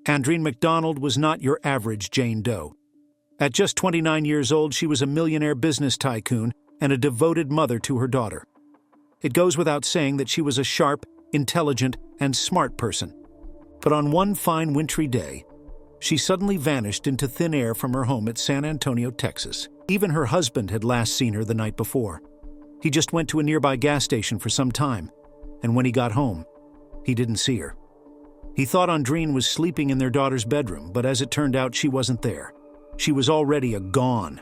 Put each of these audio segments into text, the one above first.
Andreen McDonald was not your average Jane Doe. At just 29 years old, she was a millionaire business tycoon and a devoted mother to her daughter. It goes without saying that she was a sharp, intelligent, and smart person. But on one fine wintry day, she suddenly vanished into thin air from her home at San Antonio, Texas. Even her husband had last seen her the night before. He just went to a nearby gas station for some time, and when he got home, he didn't see her. He thought Andreen was sleeping in their daughter's bedroom, but as it turned out, she wasn't there. She was already gone.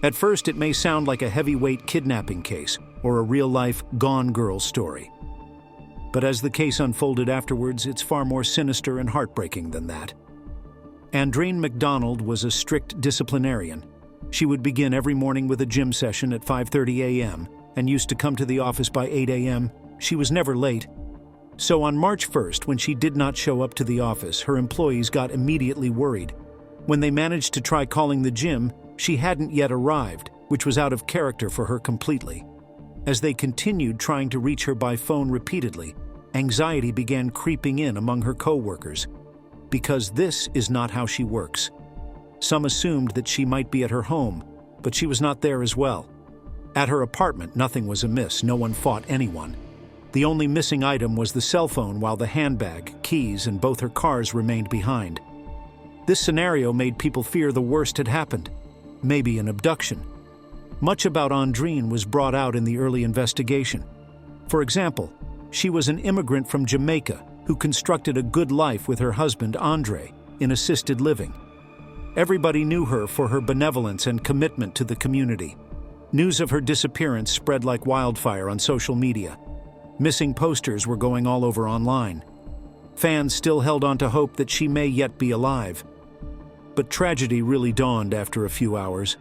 At first, it may sound like a heavyweight kidnapping case or a real-life Gone Girl story. But as the case unfolded afterwards, it's far more sinister and heartbreaking than that. Andreen McDonald was a strict disciplinarian. She would begin every morning with a gym session at 5:30 a.m. and used to come to the office by 8 a.m. She was never late. So on March 1st, when she did not show up to the office, her employees got immediately worried. When they managed to try calling the gym, she hadn't yet arrived, which was out of character for her completely. As they continued trying to reach her by phone repeatedly, anxiety began creeping in among her co-workers. Because this is not how she works. Some assumed that she might be at her home, but she was not there as well. At her apartment, nothing was amiss. No one fought anyone. The only missing item was the cell phone, while the handbag, keys, and both her cars remained behind. This scenario made people fear the worst had happened, maybe an abduction. Much about Andreen was brought out in the early investigation. For example, she was an immigrant from Jamaica who constructed a good life with her husband, Andre, in assisted living. Everybody knew her for her benevolence and commitment to the community. News of her disappearance spread like wildfire on social media. Missing posters were going all over online. Fans still held on to hope that she may yet be alive. But tragedy really dawned after a few hours.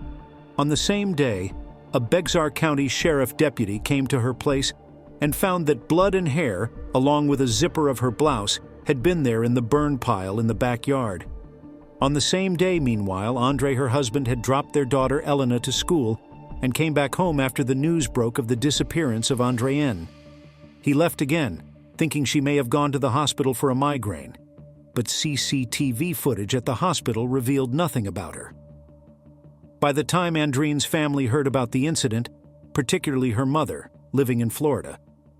On the same day, a Bexar County Sheriff deputy came to her place and found that blood and hair, along with a zipper of her blouse, had been there in the burn pile in the backyard. On the same day, meanwhile, Andre, her husband, had dropped their daughter Elena to school and came back home after the news broke of the disappearance of Andreen. He left again, thinking she may have gone to the hospital for a migraine. But CCTV footage at the hospital revealed nothing about her. By the time Andreen's family heard about the incident, particularly her mother, living in Florida,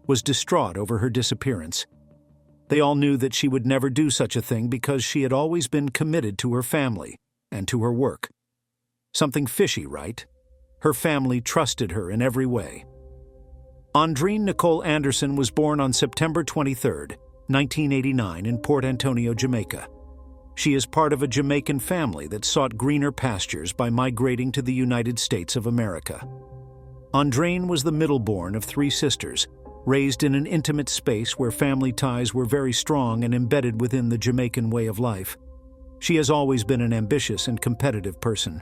was distraught over her disappearance. They all knew that she would never do such a thing because she had always been committed to her family and to her work. Something fishy, right? Her family trusted her in every way. Andreen Nicole Anderson was born on September 23, 1989, in Port Antonio, Jamaica. She is part of a Jamaican family that sought greener pastures by migrating to the United States of America. Andreen was the middle-born of 3 sisters, raised in an intimate space where family ties were very strong and embedded within the Jamaican way of life. She has always been an ambitious and competitive person.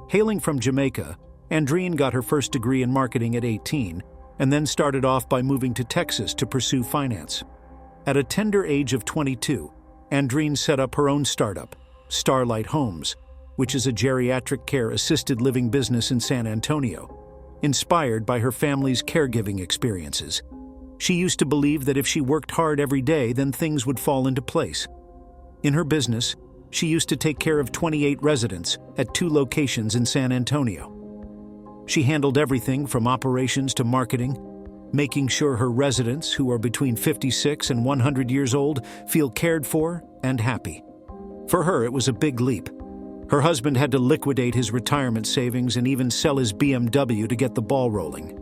Hailing from Jamaica, Andreen got her first degree in marketing at 18 and then started off by moving to Texas to pursue finance. At a tender age of 22, Andreen set up her own startup, Starlight Homes, which is a geriatric care assisted living business in San Antonio, inspired by her family's caregiving experiences. She used to believe that if she worked hard every day, then things would fall into place. In her business, she used to take care of 28 residents at 2 locations in San Antonio. She handled everything from operations to marketing, making sure her residents, who are between 56 and 100 years old, feel cared for and happy. For her, it was a big leap. Her husband had to liquidate his retirement savings and even sell his BMW to get the ball rolling.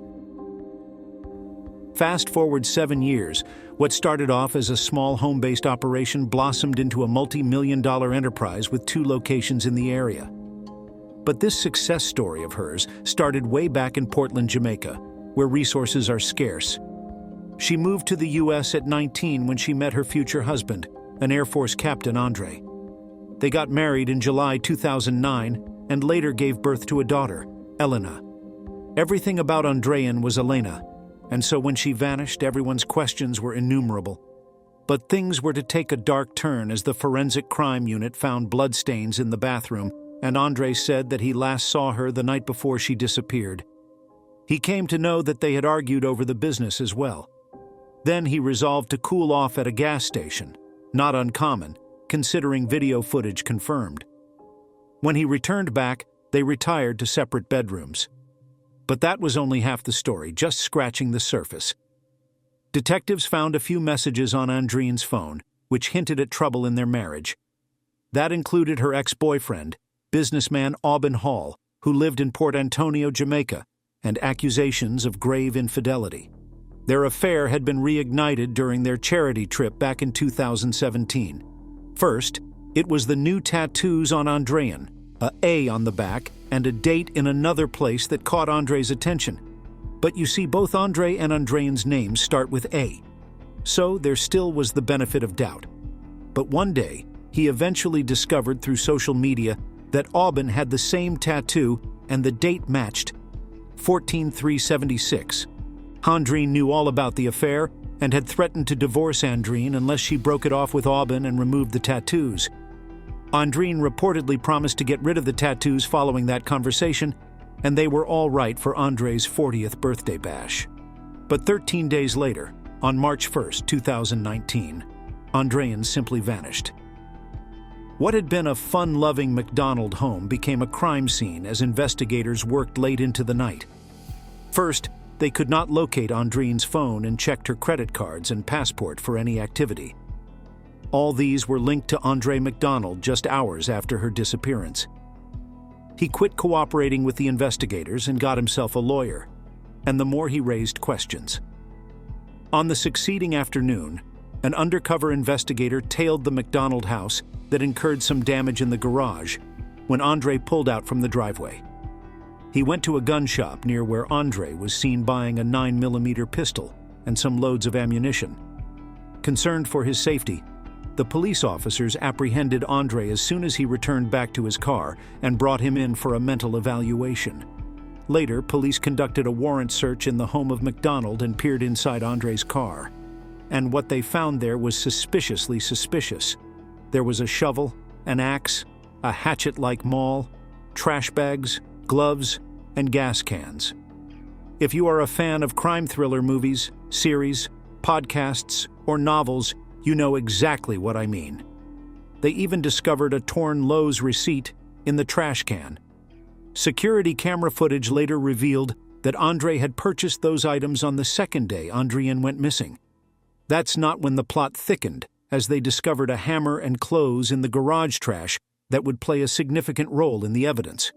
Fast forward 7 years, what started off as a small home-based operation blossomed into a multi-million-dollar enterprise with 2 locations in the area. But this success story of hers started way back in Portland, Jamaica, where resources are scarce. She moved to the U.S. at 19 when she met her future husband, an Air Force captain, Andre. They got married in July 2009 and later gave birth to a daughter, Elena. Everything about Andreen was Elena, and so when she vanished, everyone's questions were innumerable. But things were to take a dark turn as the forensic crime unit found bloodstains in the bathroom, and Andre said that he last saw her the night before she disappeared. He came to know that they had argued over the business as well. Then he resolved to cool off at a gas station, not uncommon, considering video footage confirmed. When he returned back, they retired to separate bedrooms. But that was only half the story, just scratching the surface. Detectives found a few messages on Andreen's phone, which hinted at trouble in their marriage. That included her ex-boyfriend, businessman Aubin Hall, who lived in Port Antonio, Jamaica, and accusations of grave infidelity. Their affair had been reignited during their charity trip back in 2017. First, it was the new tattoos on Andreen, a A on the back, and a date in another place that caught Andre's attention. But you see, both Andre and Andreen's names start with A. So there still was the benefit of doubt. But one day, he eventually discovered through social media that Aubin had the same tattoo and the date matched, 14/3/76. Andreen knew all about the affair and had threatened to divorce Andreen unless she broke it off with Aubin and removed the tattoos. Andreen reportedly promised to get rid of the tattoos following that conversation, and they were all right for Andre's 40th birthday bash. But 13 days later, on March 1st, 2019, Andreen simply vanished. What had been a fun-loving McDonald home became a crime scene as investigators worked late into the night. First, they could not locate Andreen's phone and checked her credit cards and passport for any activity. All these were linked to Andre McDonald just hours after her disappearance. He quit cooperating with the investigators and got himself a lawyer, and the more he raised questions. On the succeeding afternoon, an undercover investigator tailed the McDonald house that incurred some damage in the garage when Andre pulled out from the driveway. He went to a gun shop near where Andre was seen buying a 9mm pistol and some loads of ammunition. Concerned for his safety, the police officers apprehended Andre as soon as he returned back to his car and brought him in for a mental evaluation. Later, police conducted a warrant search in the home of McDonald and peered inside Andre's car. And what they found there was suspiciously suspicious. There was a shovel, an axe, a hatchet-like maul, trash bags, gloves, and gas cans. If you are a fan of crime thriller movies, series, podcasts, or novels, you know exactly what I mean. They even discovered a torn Lowe's receipt in the trash can. Security camera footage later revealed that Andre had purchased those items on the second day Andreen went missing. That's not when the plot thickened, as they discovered a hammer and clothes in the garage trash that would play a significant role in the evidence.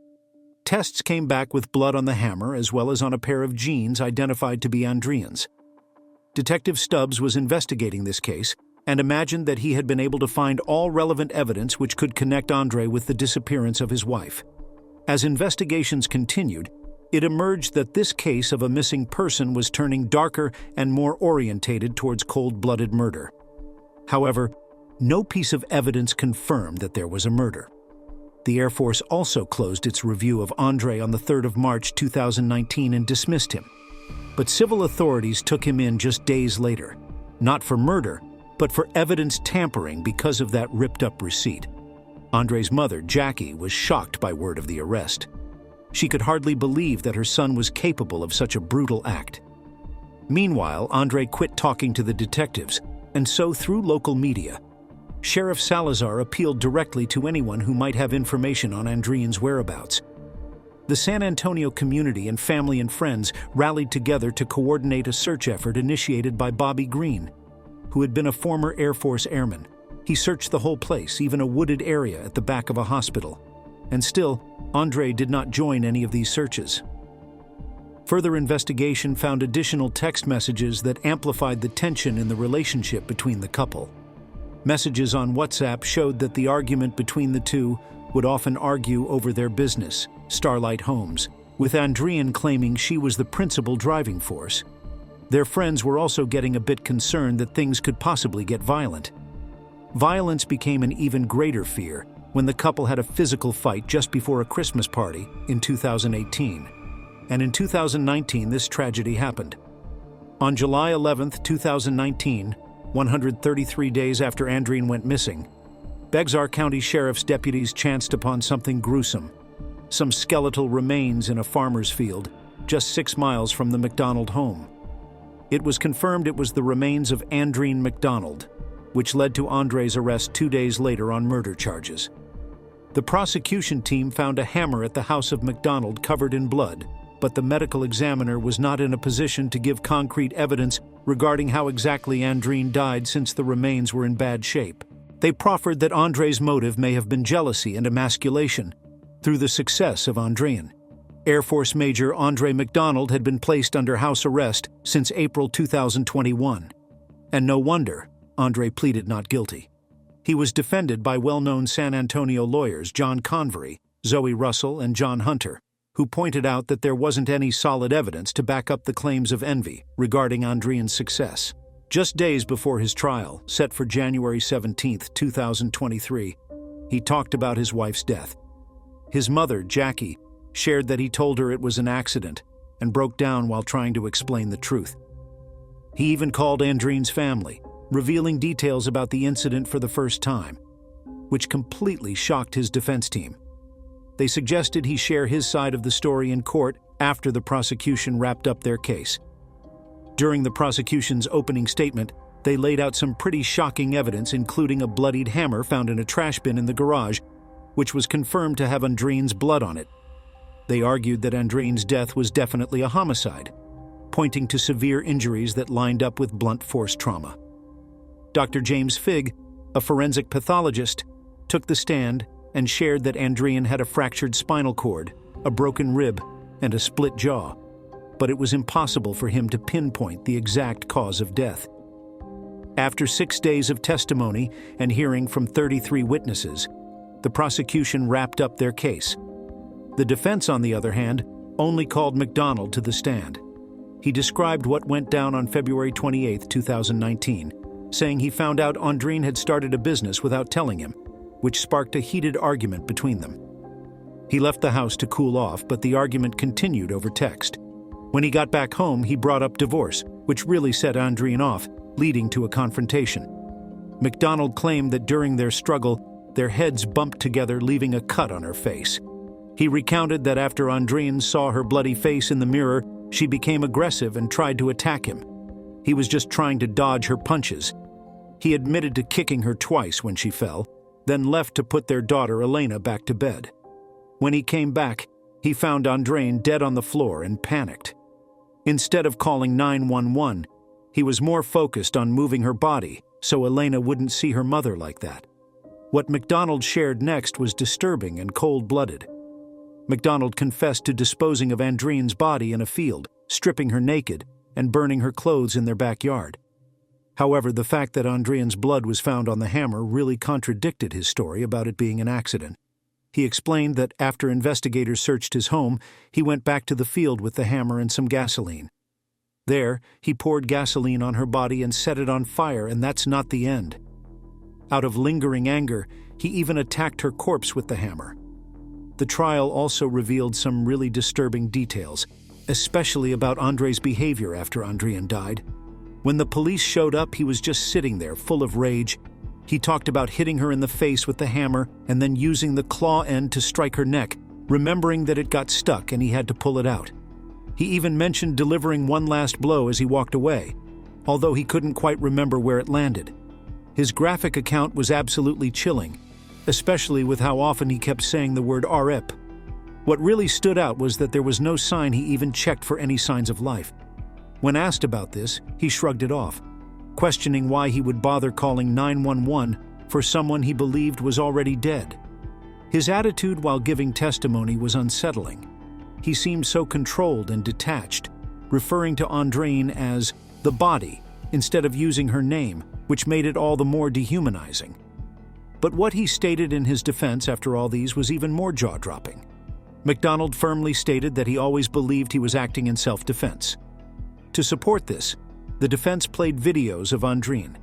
Tests came back with blood on the hammer as well as on a pair of jeans identified to be Andreen's. Detective Stubbs was investigating this case and imagined that he had been able to find all relevant evidence which could connect Andre with the disappearance of his wife. As investigations continued, it emerged that this case of a missing person was turning darker and more orientated towards cold-blooded murder. However, no piece of evidence confirmed that there was a murder. The Air Force also closed its review of Andre on the 3rd of March 2019 and dismissed him. But civil authorities took him in just days later, not for murder, but for evidence tampering because of that ripped-up receipt. Andre's mother, Jackie, was shocked by word of the arrest. She could hardly believe that her son was capable of such a brutal act. Meanwhile, Andre quit talking to the detectives, and so through local media, Sheriff Salazar appealed directly to anyone who might have information on Andreen's whereabouts. The San Antonio community and family and friends rallied together to coordinate a search effort initiated by Bobby Green, who had been a former Air Force airman. He searched the whole place, even a wooded area at the back of a hospital. And still, Andre did not join any of these searches. Further investigation found additional text messages that amplified the tension in the relationship between the couple. Messages on WhatsApp showed that the argument between the two would often argue over their business, Starlight Homes, with Andreen claiming she was the principal driving force. Their friends were also getting a bit concerned that things could possibly get violent. Violence became an even greater fear when the couple had a physical fight just before a Christmas party in 2018. And in 2019, this tragedy happened. On July 11, 2019, 133 days after Andreen went missing, Bexar County Sheriff's deputies chanced upon something gruesome. Some skeletal remains in a farmer's field, just 6 miles from the McDonald home. It was confirmed it was the remains of Andreen McDonald, which led to Andre's arrest 2 days later on murder charges. The prosecution team found a hammer at the house of McDonald covered in blood, but the medical examiner was not in a position to give concrete evidence regarding how exactly Andreen died since the remains were in bad shape. They proffered that Andre's motive may have been jealousy and emasculation through the success of Andreen. Air Force Major Andre McDonald had been placed under house arrest since April 2021. And no wonder Andre pleaded not guilty. He was defended by well-known San Antonio lawyers John Convery, Zoe Russell, and John Hunter, who pointed out that there wasn't any solid evidence to back up the claims of envy regarding Andreen's success. Just days before his trial, set for January 17, 2023, he talked about his wife's death. His mother, Jackie, shared that he told her it was an accident and broke down while trying to explain the truth. He even called Andreen's family, revealing details about the incident for the first time, which completely shocked his defense team. They suggested he share his side of the story in court after the prosecution wrapped up their case. During the prosecution's opening statement, they laid out some pretty shocking evidence, including a bloodied hammer found in a trash bin in the garage, which was confirmed to have Andreen's blood on it. They argued that Andreen's death was definitely a homicide, pointing to severe injuries that lined up with blunt force trauma. Dr. James Figg, a forensic pathologist, took the stand and shared that Andreen had a fractured spinal cord, a broken rib, and a split jaw, but it was impossible for him to pinpoint the exact cause of death. After 6 days of testimony and hearing from 33 witnesses, the prosecution wrapped up their case. The defense, on the other hand, only called McDonald to the stand. He described what went down on February 28, 2019, saying he found out Andreen had started a business without telling him, which sparked a heated argument between them. He left the house to cool off, but the argument continued over text. When he got back home, he brought up divorce, which really set Andreen off, leading to a confrontation. McDonald claimed that during their struggle, their heads bumped together, leaving a cut on her face. He recounted that after Andreen saw her bloody face in the mirror, she became aggressive and tried to attack him. He was just trying to dodge her punches. He admitted to kicking her twice when she fell, then left to put their daughter Elena back to bed. When he came back, he found Andreen dead on the floor and panicked. Instead of calling 911, he was more focused on moving her body so Elena wouldn't see her mother like that. What McDonald shared next was disturbing and cold-blooded. McDonald confessed to disposing of Andreen's body in a field, stripping her naked, and burning her clothes in their backyard. However, the fact that Andreen's blood was found on the hammer really contradicted his story about it being an accident. He explained that after investigators searched his home, he went back to the field with the hammer and some gasoline. There, he poured gasoline on her body and set it on fire, and that's not the end. Out of lingering anger, he even attacked her corpse with the hammer. The trial also revealed some really disturbing details, especially about Andre's behavior after Andreen died. When the police showed up, he was just sitting there, full of rage. He talked about hitting her in the face with the hammer and then using the claw end to strike her neck, remembering that it got stuck and he had to pull it out. He even mentioned delivering one last blow as he walked away, although he couldn't quite remember where it landed. His graphic account was absolutely chilling, especially with how often he kept saying the word RIP. What really stood out was that there was no sign he even checked for any signs of life. When asked about this, he shrugged it off, questioning why he would bother calling 911 for someone he believed was already dead. His attitude while giving testimony was unsettling. He seemed so controlled and detached, referring to Andreen as the body instead of using her name, which made it all the more dehumanizing. But what he stated in his defense after all these was even more jaw-dropping. McDonald firmly stated that he always believed he was acting in self-defense. To support this, the defense played videos of Andreen,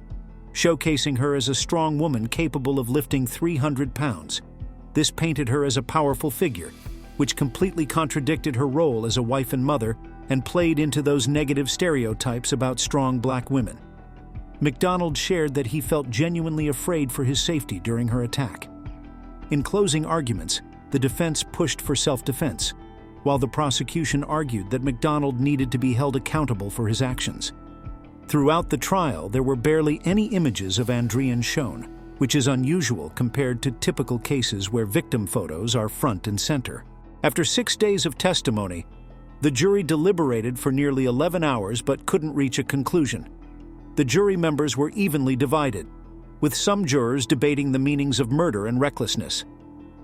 showcasing her as a strong woman capable of lifting 300 pounds. This painted her as a powerful figure, which completely contradicted her role as a wife and mother and played into those negative stereotypes about strong black women. McDonald shared that he felt genuinely afraid for his safety during her attack. In closing arguments, the defense pushed for self-defense, while the prosecution argued that McDonald needed to be held accountable for his actions. Throughout the trial, there were barely any images of Andreen shown, which is unusual compared to typical cases where victim photos are front and center. After 6 days of testimony, the jury deliberated for nearly 11 hours but couldn't reach a conclusion. The jury members were evenly divided, with some jurors debating the meanings of murder and recklessness.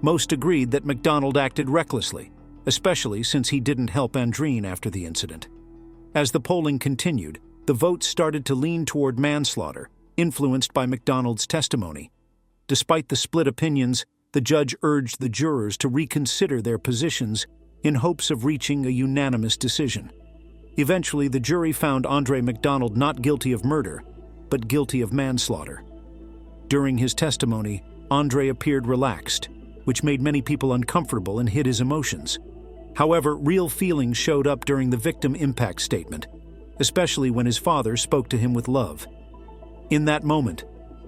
Most agreed that McDonald acted recklessly, especially since he didn't help Andreen after the incident. As the polling continued, the votes started to lean toward manslaughter, influenced by McDonald's testimony. Despite the split opinions, the judge urged the jurors to reconsider their positions in hopes of reaching a unanimous decision. Eventually, the jury found Andre McDonald not guilty of murder, but guilty of manslaughter. During his testimony, Andre appeared relaxed, which made many people uncomfortable and hid his emotions. However, real feelings showed up during the victim impact statement, especially when his father spoke to him with love. In that moment,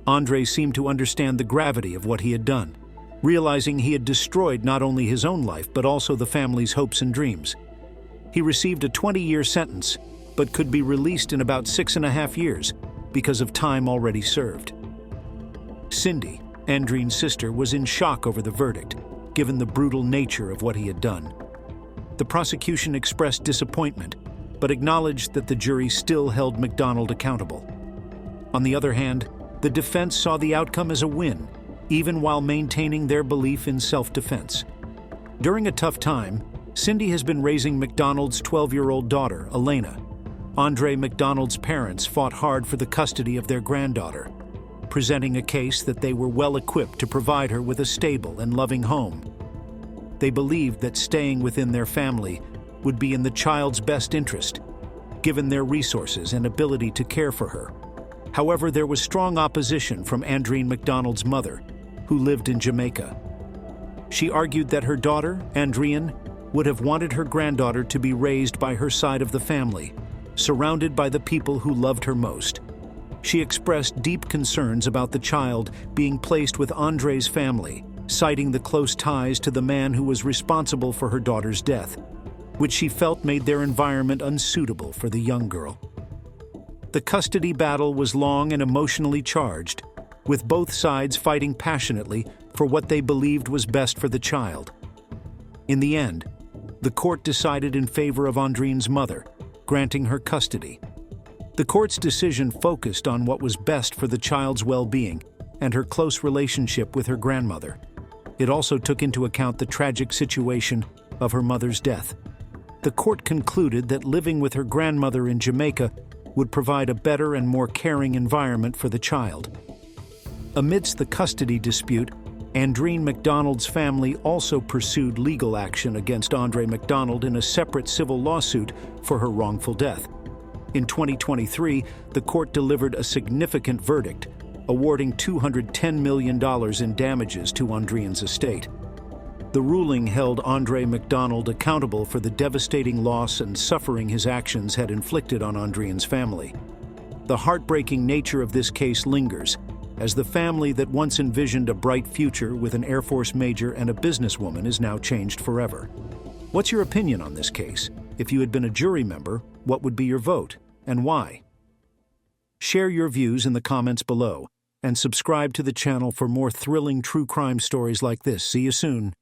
Andre seemed to understand the gravity of what he had done, realizing he had destroyed not only his own life but also the family's hopes and dreams. He received a 20-year sentence, but could be released in about 6.5 years because of time already served. Cindy, Andreen's sister, was in shock over the verdict, given the brutal nature of what he had done. The prosecution expressed disappointment, but acknowledged that the jury still held McDonald accountable. On the other hand, the defense saw the outcome as a win, even while maintaining their belief in self-defense. During a tough time, Cindy has been raising McDonald's 12-year-old daughter, Elena. Andre McDonald's parents fought hard for the custody of their granddaughter, presenting a case that they were well-equipped to provide her with a stable and loving home. They believed that staying within their family would be in the child's best interest, given their resources and ability to care for her. However, there was strong opposition from Andreen McDonald's mother, who lived in Jamaica. She argued that her daughter, Andreen, would have wanted her granddaughter to be raised by her side of the family, surrounded by the people who loved her most. She expressed deep concerns about the child being placed with Andre's family, citing the close ties to the man who was responsible for her daughter's death, which she felt made their environment unsuitable for the young girl. The custody battle was long and emotionally charged, with both sides fighting passionately for what they believed was best for the child. In the end, the court decided in favor of Andreen's mother, granting her custody. The court's decision focused on what was best for the child's well-being and her close relationship with her grandmother. It also took into account the tragic situation of her mother's death. The court concluded that living with her grandmother in Jamaica would provide a better and more caring environment for the child. Amidst the custody dispute, Andreen McDonald's family also pursued legal action against Andre McDonald in a separate civil lawsuit for her wrongful death. In 2023, the court delivered a significant verdict, awarding $210 million in damages to Andreen's estate. The ruling held Andre McDonald accountable for the devastating loss and suffering his actions had inflicted on Andreen's family. The heartbreaking nature of this case lingers, as the family that once envisioned a bright future with an Air Force major and a businesswoman is now changed forever. What's your opinion on this case? If you had been a jury member, what would be your vote, and why? Share your views in the comments below, and subscribe to the channel for more thrilling true crime stories like this. See you soon.